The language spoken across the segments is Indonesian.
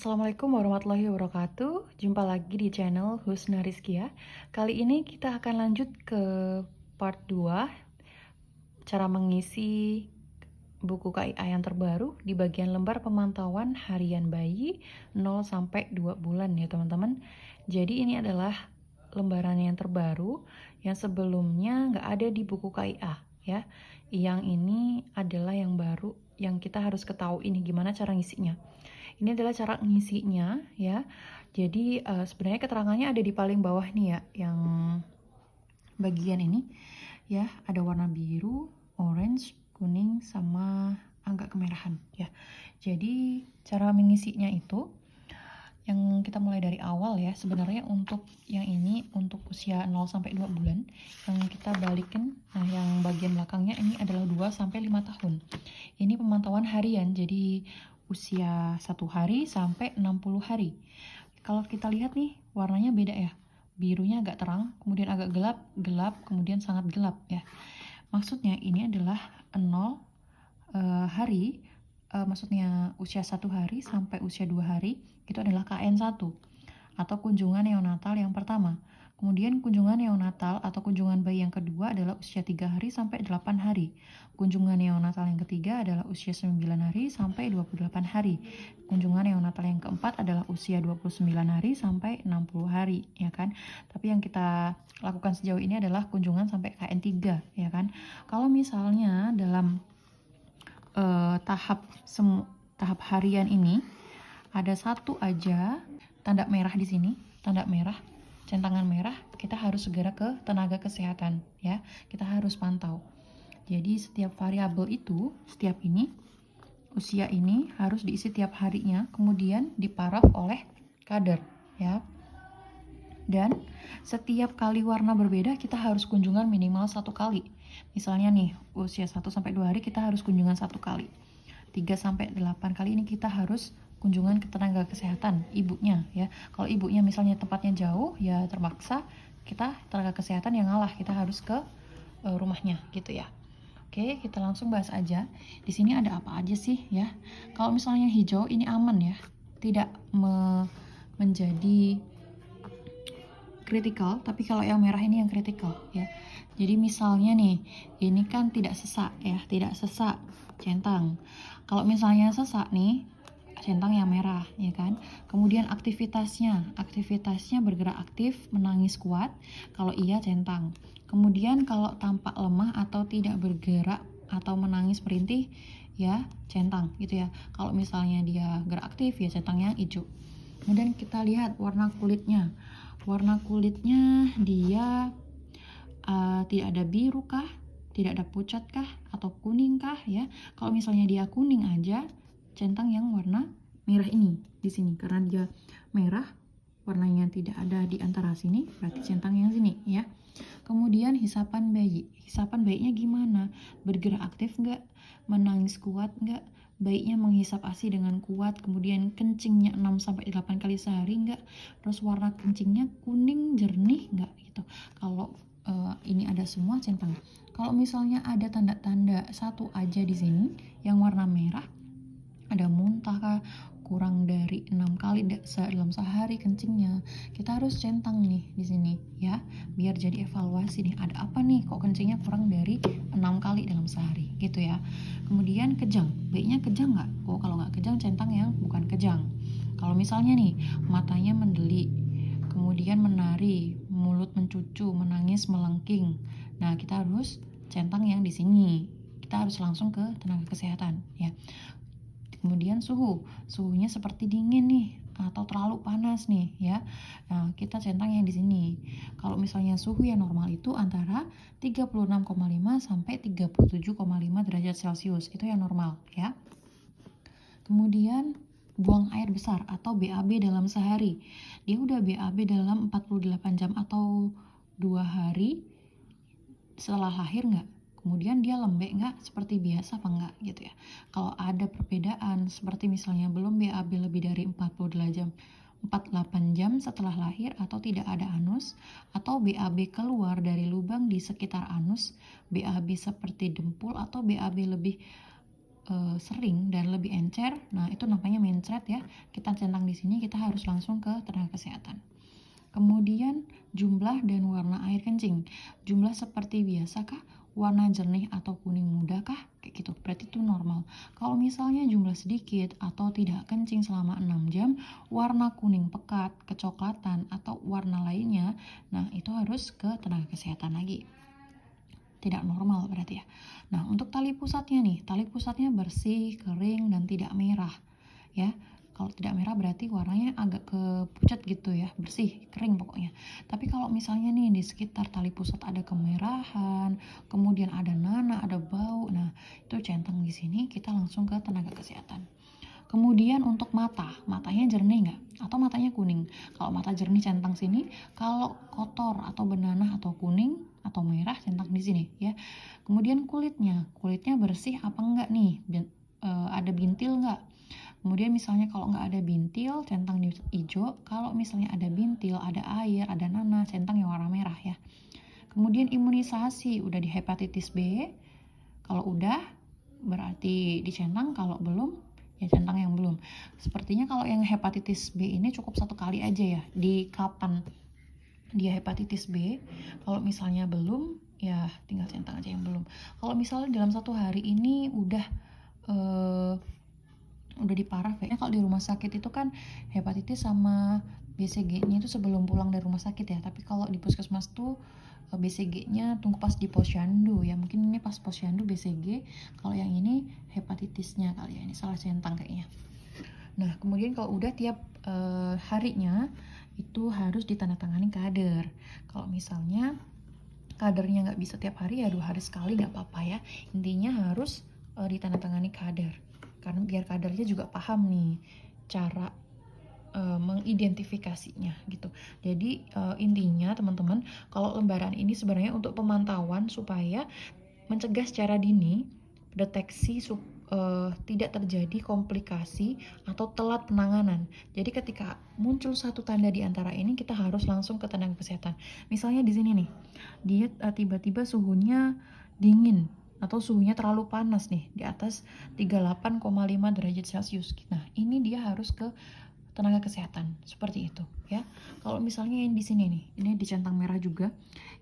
Assalamualaikum warahmatullahi wabarakatuh. Jumpa lagi di channel Husna Rizkia. Kali ini kita akan lanjut ke part 2, cara mengisi buku KIA yang terbaru di bagian lembar pemantauan harian bayi 0 sampai 2 bulan ya teman-teman. Jadi ini adalah lembaran yang terbaru yang sebelumnya nggak ada di buku KIA ya. Yang ini adalah yang baru yang kita harus ketahui ini gimana cara ngisinya. Ini adalah cara ngisinya ya. Jadi sebenarnya keterangannya ada di paling bawah nih ya, yang bagian ini ya, ada warna biru, orange, kuning, sama agak kemerahan ya. Jadi cara mengisinya itu yang kita mulai dari awal ya. Sebenarnya untuk yang ini untuk usia 0 sampai 2 bulan yang kita balikin. Nah, yang bagian belakangnya ini adalah 2 sampai 5 tahun. Ini pemantauan harian, jadi usia 1 hari sampai 60 hari. Kalau kita lihat nih, warnanya beda ya. Birunya agak terang, kemudian agak gelap, kemudian sangat gelap ya. Maksudnya ini adalah 0 hari, maksudnya usia 1 hari sampai usia 2 hari, itu adalah KN1 atau kunjungan neonatal yang pertama. Kemudian kunjungan neonatal atau kunjungan bayi yang kedua adalah usia 3 hari sampai 8 hari. Kunjungan neonatal yang ketiga adalah usia 9 hari sampai 28 hari. Kunjungan neonatal yang keempat adalah usia 29 hari sampai 60 hari, ya kan? Tapi yang kita lakukan sejauh ini adalah kunjungan sampai KN3, ya kan? Kalau misalnya dalam tahap harian ini ada satu aja tanda merah di sini, tanda merah, centangan merah, kita harus segera ke tenaga kesehatan ya. Kita harus pantau. Jadi setiap variabel itu, setiap ini, usia ini harus diisi tiap harinya, kemudian diparaf oleh kader ya. Dan setiap kali warna berbeda kita harus kunjungan minimal 1 kali. Misalnya nih, usia 1 sampai 2 hari kita harus kunjungan 1 kali. 3 sampai 8 kali ini kita harus kunjungan ke tenaga kesehatan ibunya ya. Kalau ibunya misalnya tempatnya jauh, ya terpaksa kita tenaga kesehatan yang ngalah, kita harus ke rumahnya gitu ya. Oke, kita langsung bahas aja. Di sini ada apa aja sih ya? Kalau misalnya hijau ini aman ya, tidak menjadi kritikal, tapi kalau yang merah ini yang kritikal ya. Jadi misalnya nih, ini kan tidak sesak ya, tidak sesak, centang. Kalau misalnya sesak nih, centang yang merah ya kan. Kemudian aktivitasnya bergerak aktif, menangis kuat, kalau iya centang. Kemudian kalau tampak lemah atau tidak bergerak atau menangis merintih ya centang gitu ya. Kalau misalnya dia gerak aktif ya centang yang hijau. Kemudian kita lihat warna kulitnya dia tidak ada biru kah, tidak ada pucat kah, atau kuning kah ya. Kalau misalnya dia kuning aja, centang yang warna merah ini di sini, karena dia merah warnanya tidak ada di antara sini, berarti centang yang sini ya. Kemudian hisapan bayinya gimana, bergerak aktif nggak, menangis kuat nggak, bayinya menghisap ASI dengan kuat, kemudian kencingnya 6-8 kali sehari nggak, terus warna kencingnya kuning jernih nggak gitu. Kalau ini ada semua centang. Kalau misalnya ada tanda-tanda satu aja di sini yang warna merah, ada muntah kah, kurang dari 6 kali dalam sehari kencingnya, kita harus centang nih di sini ya, biar jadi evaluasi nih, ada apa nih kok kencingnya kurang dari 6 kali dalam sehari gitu ya. Kemudian kejang, bayinya kejang nggak? Oh, kalau nggak kejang, centang yang bukan kejang. Kalau misalnya nih matanya mendeli, kemudian menari, mulut mencucu, menangis, melengking, nah kita harus centang yang di sini. Kita harus langsung ke tenaga kesehatan ya. Kemudian suhunya seperti dingin nih atau terlalu panas nih ya. Nah, kita centang yang di sini. Kalau misalnya suhu yang normal itu antara 36,5 sampai 37,5 derajat Celcius, itu yang normal ya. Kemudian buang air besar atau BAB dalam sehari. Dia udah BAB dalam 48 jam atau 2 hari setelah lahir nggak? Kemudian dia lembek nggak seperti biasa apa enggak gitu ya. Kalau ada perbedaan seperti misalnya belum BAB lebih dari 48 jam setelah lahir, atau tidak ada anus, atau BAB keluar dari lubang di sekitar anus, BAB seperti dempul, atau BAB lebih sering dan lebih encer, nah itu namanya mencret ya. Kita centang di sini, kita harus langsung ke tenaga kesehatan. Kemudian jumlah dan warna air kencing. Jumlah seperti biasa kah? Warna jernih atau kuning muda kah? Kayak gitu. Berarti itu normal. Kalau misalnya jumlah sedikit atau tidak kencing selama 6 jam, warna kuning pekat, kecoklatan atau warna lainnya, nah itu harus ke tenaga kesehatan lagi. Tidak normal berarti ya. Nah, untuk tali pusatnya nih, tali pusatnya bersih, kering, dan tidak merah ya. Kalau tidak merah berarti warnanya agak kepucat gitu ya, bersih, kering pokoknya. Tapi kalau misalnya nih di sekitar tali pusat ada kemerahan, kemudian ada nanah, ada bau, nah itu centang di sini, kita langsung ke tenaga kesehatan. Kemudian untuk mata, matanya jernih nggak? Atau matanya kuning? Kalau mata jernih centang sini, kalau kotor atau benanah atau kuning atau merah centang di sini ya. Kemudian kulitnya bersih apa enggak nih? Ada bintil nggak? Kemudian misalnya kalau nggak ada bintil, centang di hijau. Kalau misalnya ada bintil, ada air, ada nanah, centang yang warna merah ya. Kemudian imunisasi, udah di hepatitis B. Kalau udah, berarti dicentang. Kalau belum, ya centang yang belum. Sepertinya kalau yang hepatitis B ini cukup 1 kali aja ya, di kapan dia hepatitis B. Kalau misalnya belum, ya tinggal centang aja yang belum. Kalau misalnya dalam 1 hari ini udah diparah kayaknya. Kalau di rumah sakit itu kan hepatitis sama BCG-nya itu sebelum pulang dari rumah sakit ya. Tapi kalau di puskesmas tuh BCG-nya tunggu pas di posyandu ya. Mungkin ini pas posyandu BCG, kalau yang ini hepatitisnya kali ya. Ini salah centang kayaknya. Nah, kemudian kalau udah tiap harinya itu harus ditandatangani kader. Kalau misalnya kadernya nggak bisa tiap hari ya 2 hari sekali nggak apa-apa ya. Intinya harus ditandatangani kader. Karena biar kadernya juga paham nih cara mengidentifikasinya gitu. Jadi intinya teman-teman, kalau lembaran ini sebenarnya untuk pemantauan supaya mencegah secara dini, deteksi tidak terjadi komplikasi atau telat penanganan. Jadi ketika muncul satu tanda di antara ini, kita harus langsung ke tenaga kesehatan. Misalnya di sini nih, dia tiba-tiba suhunya dingin atau suhunya terlalu panas nih, di atas 38,5 derajat Celcius. Nah, ini dia harus ke tenaga kesehatan, seperti itu ya. Kalau misalnya yang di sini nih, ini di centang merah juga,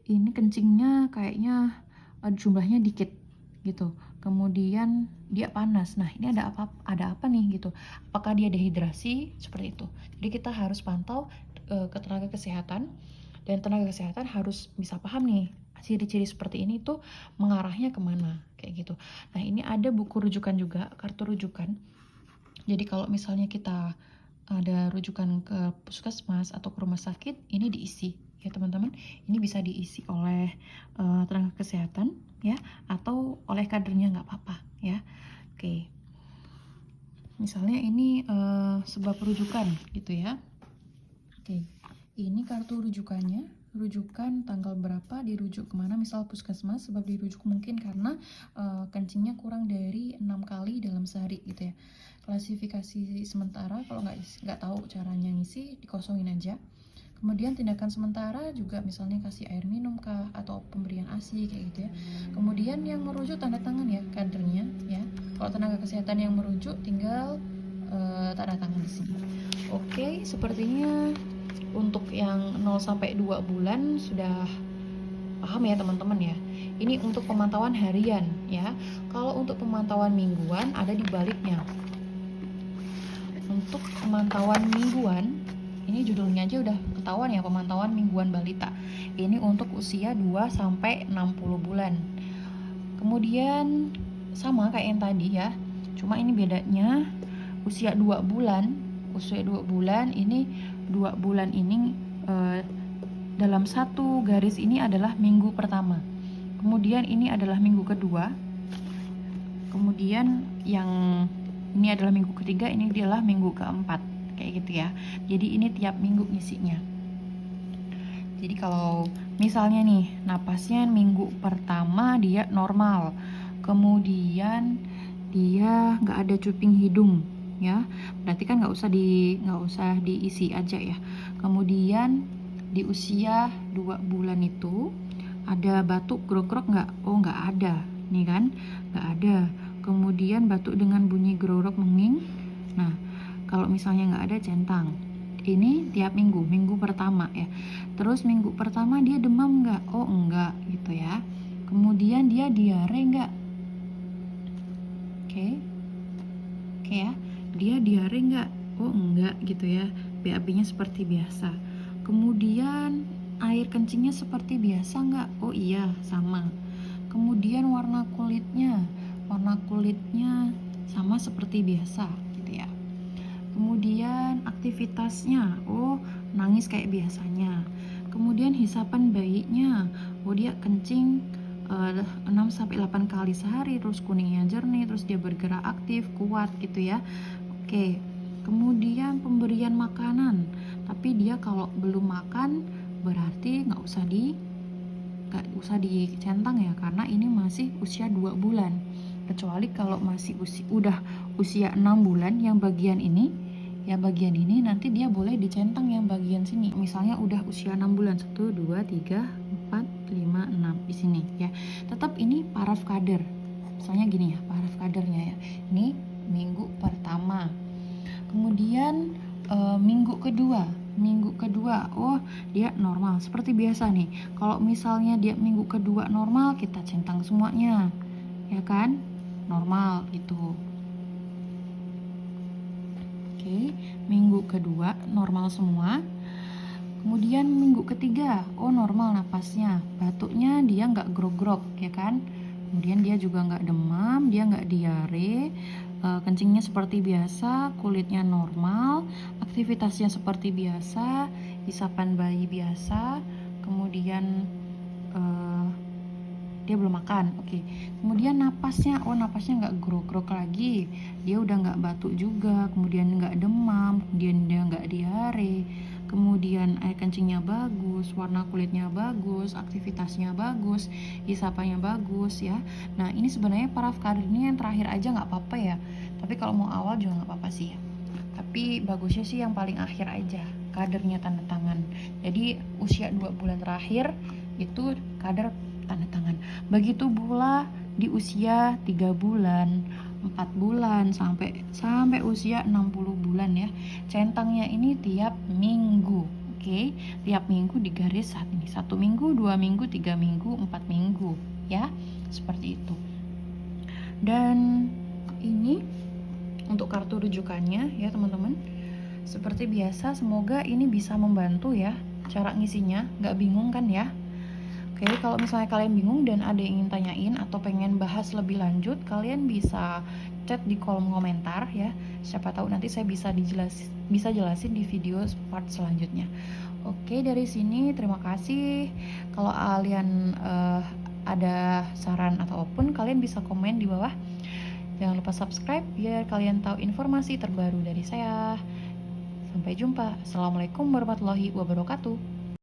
ini kencingnya kayaknya jumlahnya dikit gitu, kemudian dia panas. Nah, ini ada apa nih gitu, apakah dia dehidrasi, seperti itu. Jadi kita harus pantau ke tenaga kesehatan, dan tenaga kesehatan harus bisa paham nih ciri-ciri seperti ini tuh mengarahnya kemana kayak gitu. Nah, ini ada buku rujukan juga, kartu rujukan. Jadi kalau misalnya kita ada rujukan ke puskesmas atau ke rumah sakit, ini diisi ya teman-teman. Ini bisa diisi oleh tenaga kesehatan ya, atau oleh kadernya, nggak apa-apa ya. Oke, misalnya ini sebab rujukan gitu ya. Oke, ini kartu rujukannya, rujukan tanggal berapa, dirujuk kemana, misal puskesmas. Sebab dirujuk mungkin karena kencingnya kurang dari 6 kali dalam sehari gitu ya. Klasifikasi sementara, kalau nggak tahu caranya ngisi, dikosongin aja. Kemudian tindakan sementara juga misalnya kasih air minum kah, atau pemberian ASI kayak gitu ya. Kemudian yang merujuk tanda tangan ya kadernya ya. Kalau tenaga kesehatan yang merujuk tinggal tanda tangan di sini. Oke, sepertinya untuk yang 0 sampai 2 bulan sudah paham ya teman-teman ya. Ini untuk pemantauan harian ya. Kalau untuk pemantauan mingguan ada di baliknya. Untuk pemantauan mingguan, ini judulnya aja udah ketahuan ya, pemantauan mingguan balita. Ini untuk usia 2 sampai 60 bulan. Kemudian sama kayak yang tadi ya. Cuma ini bedanya usia 2 bulan. Usia 2 bulan ini 2 bulan ini dalam satu garis ini adalah minggu pertama. Kemudian ini adalah minggu kedua. Kemudian yang ini adalah minggu ketiga, ini adalah minggu keempat, kayak gitu ya. Jadi ini tiap minggu ngisinya. Jadi kalau misalnya nih napasnya minggu pertama dia normal, kemudian dia nggak ada cuping hidung ya, berarti kan nggak usah diisi aja ya. Kemudian di usia 2 bulan itu ada batuk grok-grok nggak? Oh, nggak ada nih kan, nggak ada. kemudian batuk dengan bunyi gerorok menging. Nah, kalau misalnya nggak ada centang, ini tiap minggu, minggu pertama ya. Terus minggu pertama dia demam nggak? Oh enggak gitu ya. Kemudian dia diare nggak? Oke, oke ya. Dia diare nggak? Oh enggak gitu ya. BAB-nya seperti biasa. Kemudian air kencingnya seperti biasa nggak? Oh iya, sama. Kemudian warna kulitnya sama seperti biasa gitu ya. Kemudian aktivitasnya, oh nangis kayak biasanya. Kemudian hisapan bayinya, oh dia kencing 6-8 kali sehari, terus kuningnya jernih, terus dia bergerak aktif, kuat gitu ya. Oke. Kemudian pemberian makanan, tapi dia kalau belum makan berarti nggak usah dicentang ya, karena ini masih usia 2 bulan. Kecuali kalau masih udah usia 6 bulan yang bagian ini nanti dia boleh dicentang yang bagian sini. Misalnya udah usia 6 bulan, 1, 2, 3, 4, 5, 6 di sini ya. Tetap ini paraf kader. Misalnya gini ya, paraf kadernya ya. Ini minggu pertama. Kemudian minggu kedua, oh dia normal seperti biasa nih. Kalau misalnya dia minggu kedua normal, kita centang semuanya ya kan, normal gitu. Oke, minggu kedua normal semua. Kemudian minggu ketiga, oh normal napasnya, batuknya dia nggak grog-grog ya kan. Kemudian dia juga nggak demam, dia nggak diare, kencingnya seperti biasa, kulitnya normal, aktivitasnya seperti biasa, hisapan bayi biasa. Kemudian dia belum makan, oke. Kemudian napasnya, oh napasnya nggak grog-grog lagi, dia udah nggak batuk juga, kemudian nggak demam, kemudian dia nggak diare, kemudian air kencingnya bagus, warna kulitnya bagus, aktivitasnya bagus, hisapannya bagus ya. Nah ini sebenarnya paraf kader ini yang terakhir aja nggak apa-apa ya, tapi kalau mau awal juga nggak apa-apa sih ya. Tapi bagusnya sih yang paling akhir aja, kadernya tanda tangan. Jadi usia 2 bulan terakhir itu kader tanda tangan. Begitu pula di usia 3 bulan, 4 bulan sampai usia 60 bulan ya. Centangnya ini tiap minggu. Oke, tiap minggu di garis saat ini. 1 minggu, 2 minggu, 3 minggu, 4 minggu ya. Seperti itu. Dan ini untuk kartu rujukannya ya teman-teman. Seperti biasa, semoga ini bisa membantu ya cara ngisinya, nggak bingung kan ya. Oke, kalau misalnya kalian bingung dan ada yang ingin tanyain atau pengen bahas lebih lanjut, kalian bisa chat di kolom komentar ya. Siapa tahu nanti saya bisa jelasin di video part selanjutnya. Oke, dari sini terima kasih. Kalau kalian ada saran ataupun, kalian bisa komen di bawah. Jangan lupa subscribe biar kalian tahu informasi terbaru dari saya. Sampai jumpa. Assalamualaikum warahmatullahi wabarakatuh.